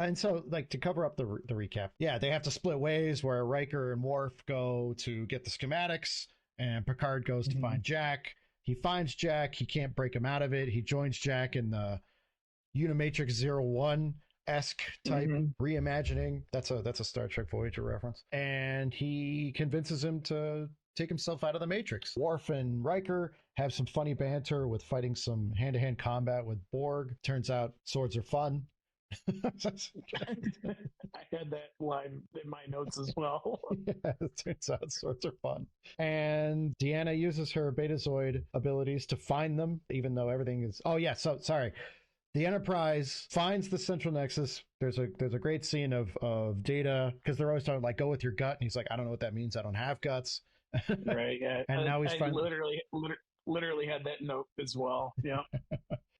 And so, like, to cover up the recap, yeah, they have to split ways where Riker and Worf go to get the schematics, and Picard goes to find Jack. He finds Jack. He can't break him out of it. He joins Jack in the Unimatrix 01 esque type reimagining. That's a Star Trek Voyager reference. And he convinces him to take himself out of the Matrix. Worf and Riker have some funny banter with fighting some hand-to-hand combat with Borg. Turns out swords are fun. I had that line in my notes as well. Yeah, it turns out swords are fun. And Deanna uses her Betazoid abilities to find them, even though everything is... Oh, yeah, so, sorry. The Enterprise finds the central nexus. There's a great scene of Data, because they're always talking, like, go with your gut. And he's like, I don't know what that means. I don't have guts. Right, yeah. And now he's finally... literally had that note as well. Yeah.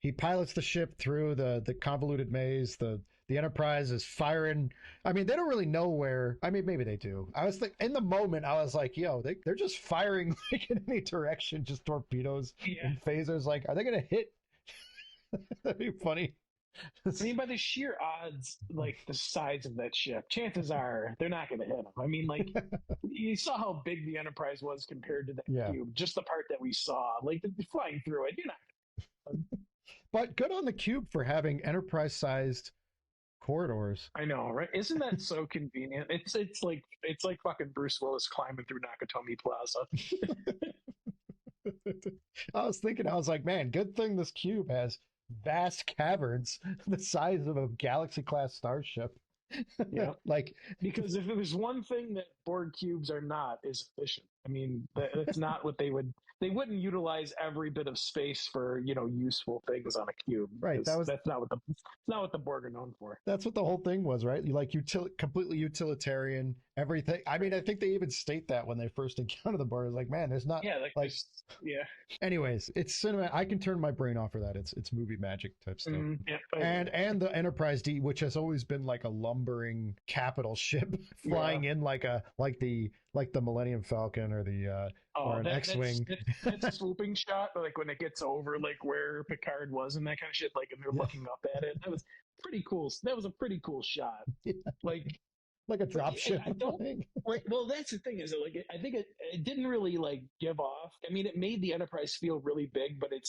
He pilots the ship through the convoluted maze. The Enterprise is firing. I mean, they don't really know where. I mean, maybe they do. I was like, in the moment, I was like, yo, they're just firing like in any direction, just torpedoes and phasers. Like, are they going to hit? That'd be funny. I mean, by the sheer odds, like the size of that ship, chances are they're not going to hit them. I mean, like you saw how big the Enterprise was compared to the cube. Just the part that we saw, like flying through it, you're not. But good on the cube for having Enterprise-sized corridors. I know, right? Isn't that so convenient? It's like fucking Bruce Willis climbing through Nakatomi Plaza. I was like, man, good thing this cube has vast caverns the size of a galaxy-class starship. Yeah, like, because if it was one thing that Borg cubes are not, is efficient. I mean, that's not what they wouldn't utilize every bit of space for, useful things on a cube. Right. That's not what the Borg are known for. That's what the whole thing was, right? You like completely utilitarian, everything. I mean, I think they even state that when they first encounter the Borg. Like, man, there's not yeah. Anyways, it's cinema. I can turn my brain off for that. It's movie magic type stuff. And the Enterprise D, which has always been like a lumbering capital ship flying in like the Millennium Falcon or the or an X-wing. That swooping shot, like when it gets over like where Picard was and that kind of shit, like and they're looking up at it. That was pretty cool. That was a pretty cool shot. Yeah. Like a drop ship. Well, that's the thing is that I think it didn't really like give off. I mean, it made the Enterprise feel really big, but it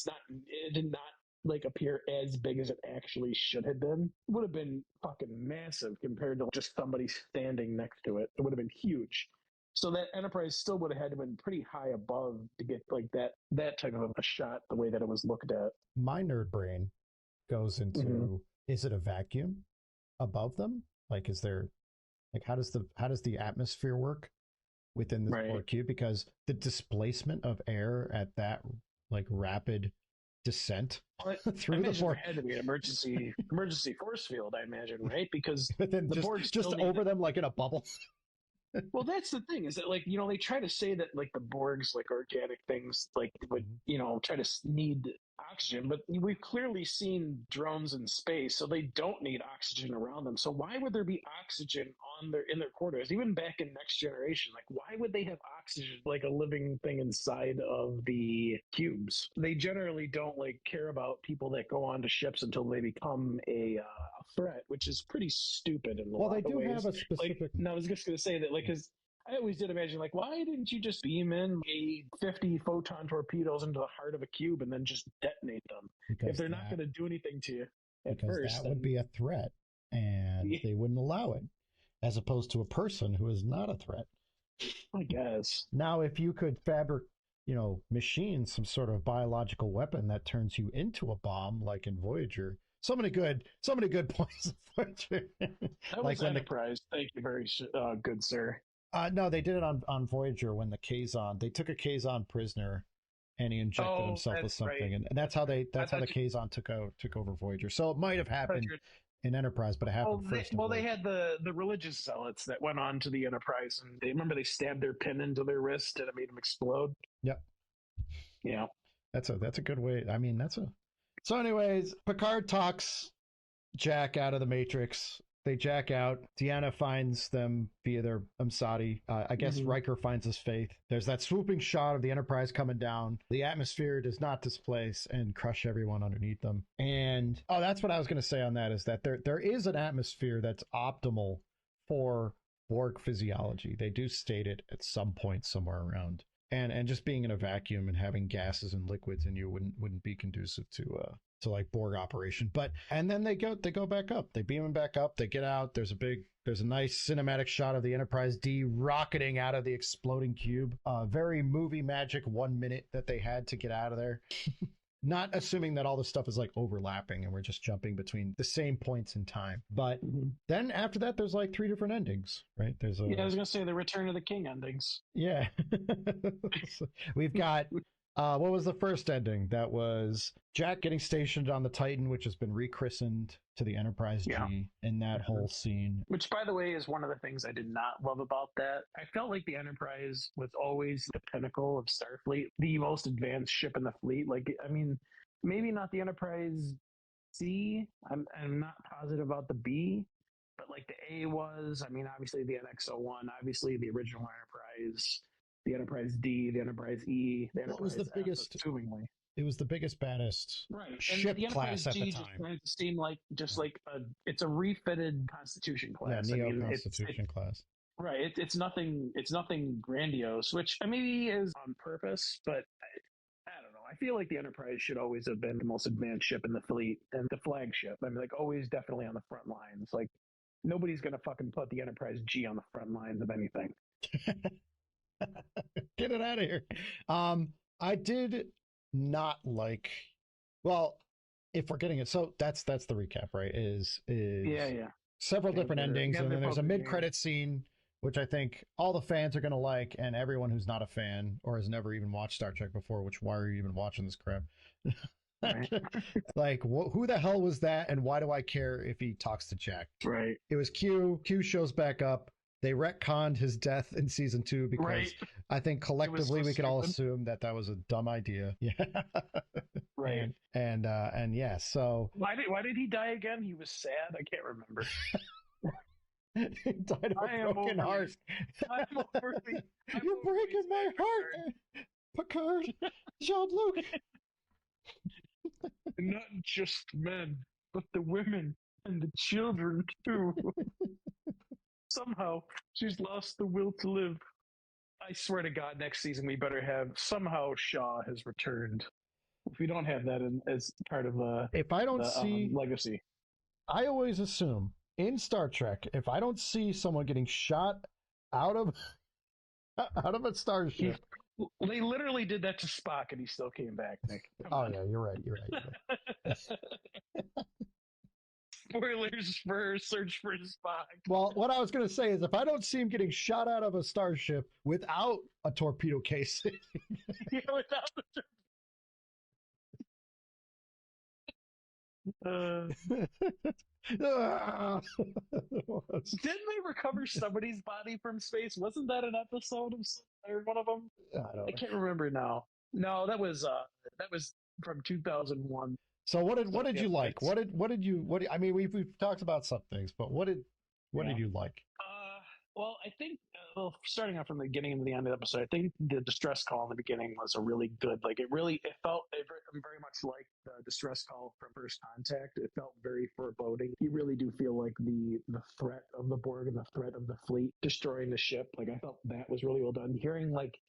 did not like appear as big as it actually should have been. It would have been fucking massive compared to just somebody standing next to it. It would have been huge. So that Enterprise still would have had to been pretty high above to get like that type of a shot the way that it was looked at. My nerd brain goes into, is it a vacuum above them? Like, is there, like, how does the atmosphere work within this Borg cube? Because the displacement of air at that like rapid descent through the Borg had to be an emergency force field, I imagine, right? Because but then just over them like in a bubble. Well, that's the thing is that like they try to say that like the Borgs like organic things like would try to need oxygen, but we've clearly seen drones in space, so they don't need oxygen around them. So why would there be oxygen in their corridors? Even back in Next Generation, like why would they have oxygen like a living thing inside of the cubes? They generally don't like care about people that go onto ships until they become a threat, which is pretty stupid in a lot of ways. Well, they do have a specific. No, I was just going to say that, like, because I always did imagine, like, why didn't you just beam in 50 photon torpedoes into the heart of a cube and then just detonate them? Because if they're not going to do anything to you at first, that would be a threat, and they wouldn't allow it, as opposed to a person who is not a threat. I guess. Now, if you could machine some sort of biological weapon that turns you into a bomb, like in Voyager. So many good points of Voyager. That was Enterprise. Thank you very good, sir. No, they did it on Voyager when the Kazon. They took a Kazon prisoner, and he injected himself with something, and that's how the Kazon took over Voyager. So it might have happened in Enterprise, but it happened first. They had the religious zealots that went on to the Enterprise, and they stabbed their pin into their wrist, and it made them explode. Yep. Yeah. That's a good way. I mean, So anyways, Picard talks Jack out of the Matrix. They jack out. Deanna finds them via their Umsati. I guess Riker finds his faith. There's that swooping shot of the Enterprise coming down. The atmosphere does not displace and crush everyone underneath them. And that's what I was going to say on that, is that there is an atmosphere that's optimal for Borg physiology. They do state it at some point somewhere around. And just being in a vacuum and having gases and liquids in you wouldn't be conducive to like Borg operation. And then they go back up. They beam them back up. They get out. There's a nice cinematic shot of the Enterprise D rocketing out of the exploding cube. Very movie magic 1 minute that they had to get out of there. Not assuming that all this stuff is like overlapping and we're just jumping between the same points in time. But then after that, there's like 3 different endings, right? I was going to say the Return of the King endings. Yeah. So we've got, what was the first ending? That was Jack getting stationed on the Titan, which has been rechristened to the Enterprise G in that whole scene. Which, by the way, is one of the things I did not love about that. I felt like the Enterprise was always the pinnacle of Starfleet, the most advanced ship in the fleet. Like, I mean, maybe not the Enterprise C. I'm not positive about the B, but like the A was. I mean, obviously the NX-01, obviously the original Enterprise, the Enterprise D, the Enterprise E, the Enterprise What was the biggest? Assumingly. It was the biggest, baddest ship class at the time. Just trying to seem like it's a refitted Constitution class. Yeah, Neo Constitution class. Right. It's nothing grandiose, which maybe is on purpose, but I don't know. I feel like the Enterprise should always have been the most advanced ship in the fleet and the flagship. I mean, like always, definitely on the front lines. Like nobody's gonna fucking put the Enterprise G on the front lines of anything. Get it out of here. I did not like, well, if we're getting it, so that's the recap, right? Is several different endings, and then there's a mid-credit scene, which I think all the fans are going to like, and everyone who's not a fan or has never even watched Star Trek before, which why are you even watching this crap? Right. Like, who the hell was that, and why do I care if he talks to Jack? Right. It was Q. Q shows back up. They retconned his death in season 2 because I think collectively we could all assume that was a dumb idea. Yeah. Right. And yeah, so why did he die again? He was sad. I can't remember. He died of a broken heart. I'm over me. You're breaking my heart, Picard. Jean-Luc. Not just men, but the women and the children too. Somehow, she's lost the will to live. I swear to God, next season we better have somehow Shaw has returned. If we don't have that as part of if I don't see legacy, I always assume in Star Trek, if I don't see someone getting shot out of a starship, they literally did that to Spock, and he still came back. Nick, yeah, you're right. Spoilers for Search for Spock. Well, what I was going to say is if I don't see him getting shot out of a starship without a torpedo casing. Without the Didn't they recover somebody's body from space? Wasn't that an episode or one of them? I can't remember now. No, that was from 2001. So what did you like? I mean, we've talked about some things, but what did you like? Well, I think starting off from the beginning to the end of the episode, I think the distress call in the beginning was a really good. Like it felt very much like the distress call from First Contact. It felt very foreboding. You really do feel like the threat of the Borg and the threat of the fleet destroying the ship. Like I felt that was really well done. Hearing like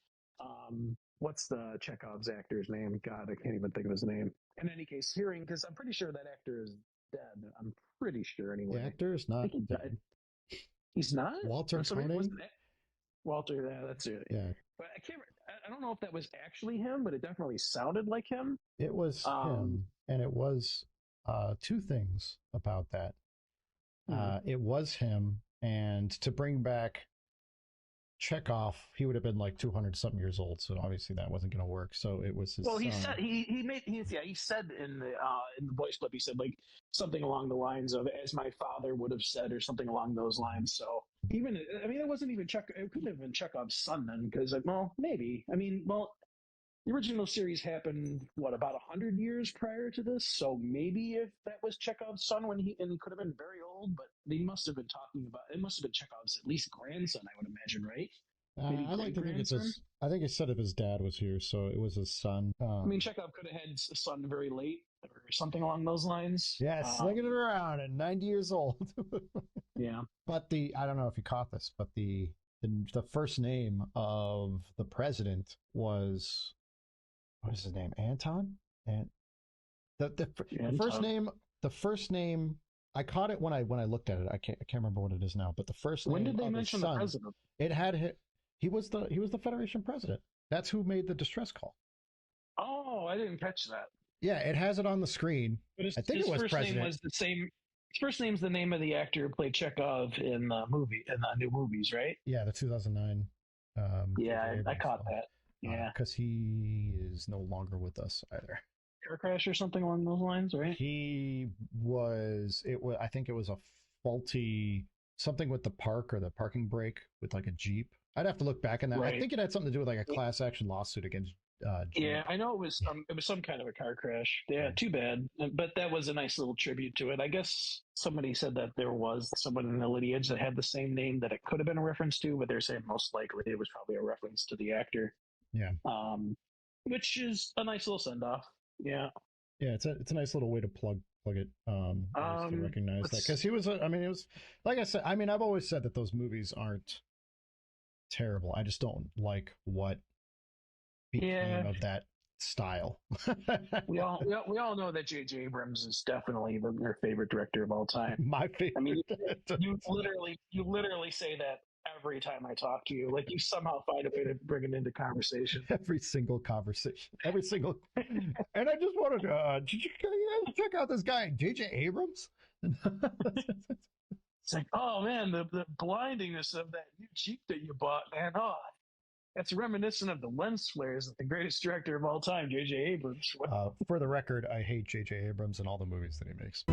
what's the Chekhov's actor's name? God, I can't even think of his name. In any case, because I'm pretty sure that actor is dead. I'm pretty sure anyway. The actor is not dead. He's not? Walter Koenig? Walter, yeah, that's it. Yeah. But I don't know if that was actually him, but it definitely sounded like him. It was him, and it was 2 things about that. It was him, and to bring back Chekhov, he would have been like 200-something years old, so obviously that wasn't going to work. So it was his. Well, he said he said in the voice clip, he said like something along the lines of "as my father would have said" or something along those lines. So even it wasn't even it couldn't have been Chekhov's son then, because maybe the original series happened about 100 years prior to this, so maybe if that was Chekhov's son when he could have been very old, but they must have been talking about. It must have been Chekhov's at least grandson, I would imagine, right? Maybe I like great to think it's grandson. his. I think he said if his dad was here, so it was his son. I mean, Chekhov could have had a son very late or something along those lines. Yeah, slinging it around at 90 years old. Yeah. But I don't know if you caught this, but the first name of the president was, what is his name? Anton? And the first name I caught it when I looked at it. I can't remember what it is now, but the first When name did they of mention his the son, president? it had he was the Federation president. That's who made the distress call. Oh, I didn't catch that. Yeah, it has it on the screen. But I think his it was first name president. was the same. His first name's the name of the actor who played Chekhov in the new movies, right? Yeah, the 2009. Yeah, I caught that. Yeah, because he is no longer with us either. car crash or something along those lines, right? He was. It was. I think it was a faulty something with the park or the parking brake with like a Jeep. I'd have to look back in that. Right. I think it had something to do with like a class action lawsuit against. Yeah, I know it was some kind of a car crash. Yeah, too bad. But that was a nice little tribute to it. I guess somebody said that there was someone in the lineage that had the same name that it could have been a reference to, but they're saying most likely it was probably a reference to the actor. Yeah. Which is a nice little send off. Yeah. Yeah, it's a nice little way to plug it. To recognize that because he was. I mean, it was like I said. I mean, I've always said that those movies aren't terrible. I just don't like what became of that style. we all know that J.J. Abrams is definitely your favorite director of all time. My favorite. I mean, you literally say that every time I talk to you. Like you somehow find a way to bring it into conversation. Every single conversation. Every single. And I just wanted to. Did you guys check out this guy, J.J. Abrams? It's like, oh man, the blindingness of that new Jeep that you bought, man. Oh, that's reminiscent of the lens flares of the greatest director of all time, J.J. Abrams. For the record, I hate J.J. Abrams and all the movies that he makes.